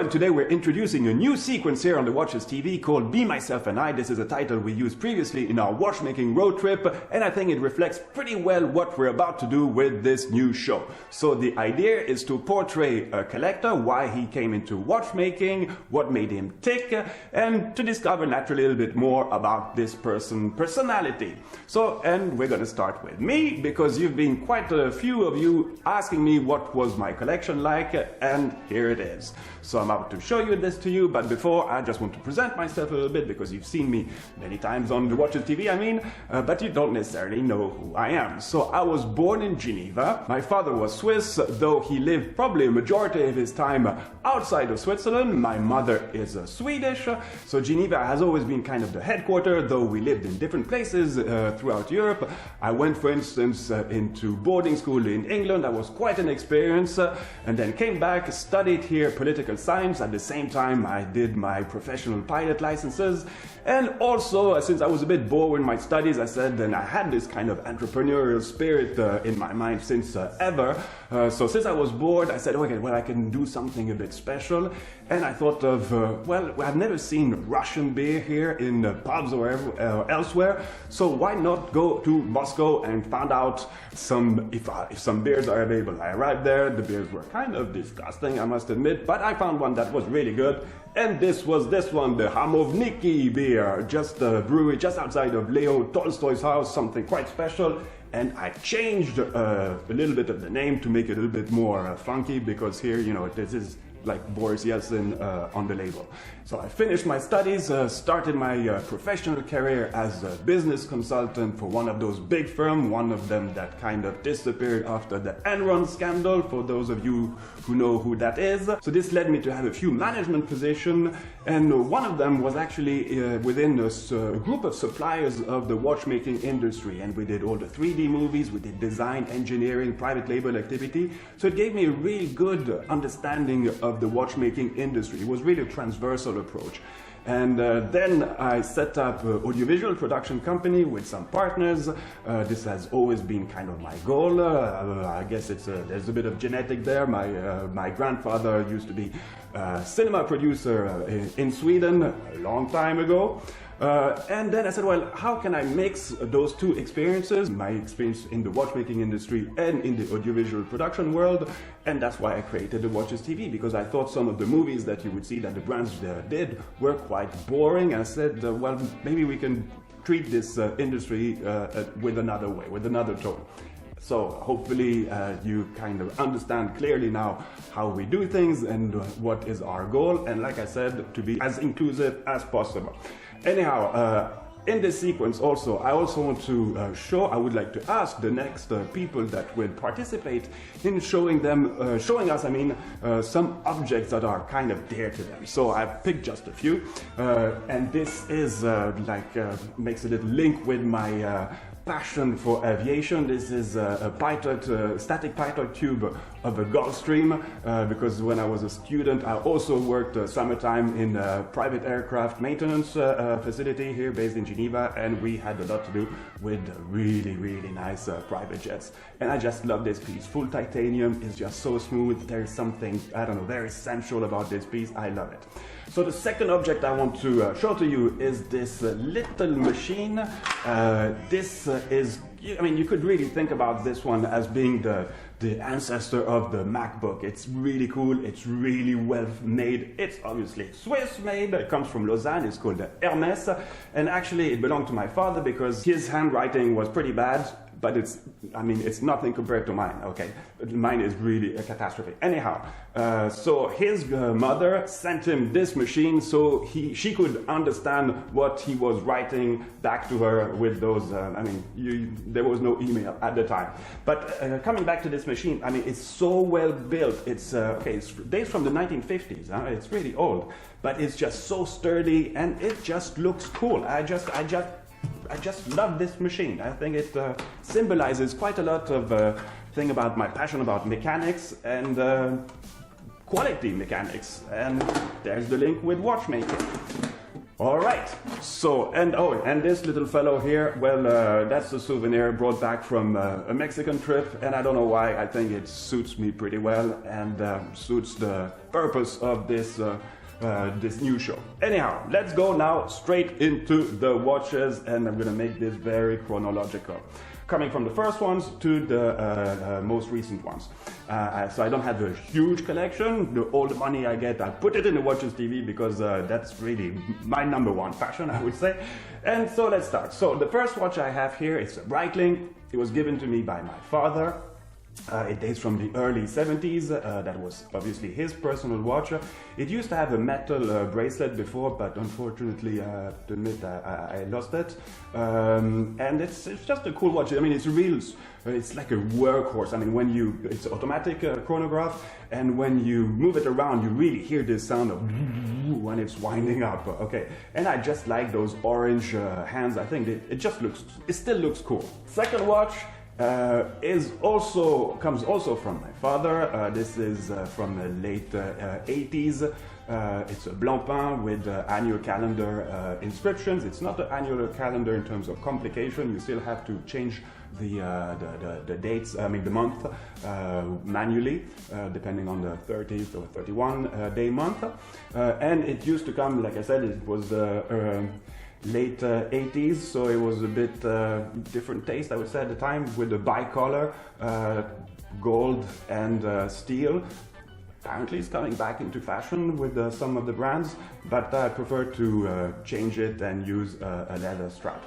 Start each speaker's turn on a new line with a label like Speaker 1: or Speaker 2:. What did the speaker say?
Speaker 1: and today we're introducing a new sequence here on the Watches TV called Be Myself and I. This is a title we used previously in our watchmaking road trip, and I think it reflects pretty well what we're about to do with this new show. So the idea is to portray a collector, why he came into watchmaking, what made him tick, and to discover naturally a little bit more about this personality. So, and we're going to start with me, because you've been quite a few of you asking me what was my collection like, and here it is. So I'm about to show you this to you, but before I just want to present myself a little bit, because you've seen me many times on the Watches TV, but you don't necessarily know who I am. So I was born in Geneva. My father was Swiss, though he lived probably a majority of his time outside of Switzerland. My mother is Swedish, so Geneva has always been kind of the headquarters, though we lived in different places throughout Europe. I went, for instance, into boarding school in England. That was quite an experience, and then came back, studied here political science. At the same time, I did my professional pilot licenses, and also, since I was a bit bored with my studies, I said, and I had this kind of entrepreneurial spirit in my mind since ever. So since I was bored, I said, okay, well, I can do something a bit special. And I thought of, well, I've never seen Russian beer here in pubs or elsewhere, so why not go to Moscow and find out if some beers are available. I arrived there, the beers were kind of disgusting, I must admit, but I found one that was really good. And this was this one, the Hamovniki beer, just a brewery just outside of Leo Tolstoy's house, something quite special. And I changed a little bit of the name to make it a little bit more funky, because here, you know, this is like Boris Yeltsin on the label. So I finished my studies, started my professional career as a business consultant for one of those big firms, one of them that kind of disappeared after the Enron scandal, for those of you who know who that is. So this led me to have a few management positions, and one of them was actually within a group of suppliers of the watchmaking industry, and we did all the 3D movies, we did design, engineering, private label activity. So it gave me a really good understanding of the watchmaking industry. It was really a transversal approach. And then I set up an audiovisual production company with some partners. This has always been kind of my goal. I guess there's a bit of genetic there. My grandfather used to be a cinema producer in Sweden a long time ago. And then I said, well, how can I mix those two experiences, my experience in the watchmaking industry and in the audiovisual production world? And that's why I created the Watches TV, because I thought some of the movies that you would see that the brands did were quite boring. I said, well, maybe we can treat this industry with another way, with another tone. So hopefully you kind of understand clearly now how we do things and what is our goal. And like I said, to be as inclusive as possible. Anyhow, in this sequence also, I also want to I would like to ask the next people that will participate in showing us, some objects that are kind of dear to them. So I've picked just a few, and this is makes a little link with my passion for aviation. This is a static pilot tube of a Gulfstream, because when I was a student, I also worked summertime in a private aircraft maintenance facility here based in Geneva, and we had a lot to do with really, really nice private jets. And I just love this piece. Full titanium is just so smooth. There's something, I don't know, very sensual about this piece. I love it. So the second object I want to show to you is this little machine. This is, you could really think about this one as being the ancestor of the MacBook. It's really cool, it's really well made. It's obviously Swiss made, it comes from Lausanne, it's called the Hermes. And actually it belonged to my father because his handwriting was pretty bad. But it's nothing compared to mine, okay? Mine is really a catastrophe. Anyhow, so his mother sent him this machine so she could understand what he was writing back to her with those, there was no email at the time. But coming back to this machine, it's so well built. It's dates from the 1950s, it's really old. But it's just so sturdy and it just looks cool. I just love this machine. I think it symbolizes quite a lot of thing about my passion about mechanics and quality mechanics. And there's the link with watchmaking. All right. So, and this little fellow here, well, that's a souvenir brought back from a Mexican trip, and I don't know why. I think it suits me pretty well and suits the purpose of this new show. Anyhow, let's go now straight into the watches, and I'm gonna make this very chronological, coming from the first ones to the most recent ones. So I don't have a huge collection. All the money I get, I put it in the Watches TV because that's really my number one passion, I would say. And so let's start. So the first watch I have here is a Breitling. It was given to me by my father. It dates from the early 70s. That was obviously his personal watch. It used to have a metal bracelet before, but unfortunately, to admit, I lost it. And it's just a cool watch. I mean, it's like a workhorse. I mean, it's automatic chronograph, and when you move it around, you really hear this sound of when it's winding up. Okay, and I just like those orange hands. I think it still looks cool. Second watch. Comes also from my father. This is from the late 80s. It's a Blancpain with annual calendar inscriptions. It's not an annual calendar in terms of complication. You still have to change the dates, the month manually, depending on the 30th or 31 day month. And it used to come, like I said, it was late 80s, so it was a bit different taste, I would say, at the time, with the bicolor gold and steel. Apparently it's coming back into fashion with some of the brands, but I prefer to change it and use a leather strap.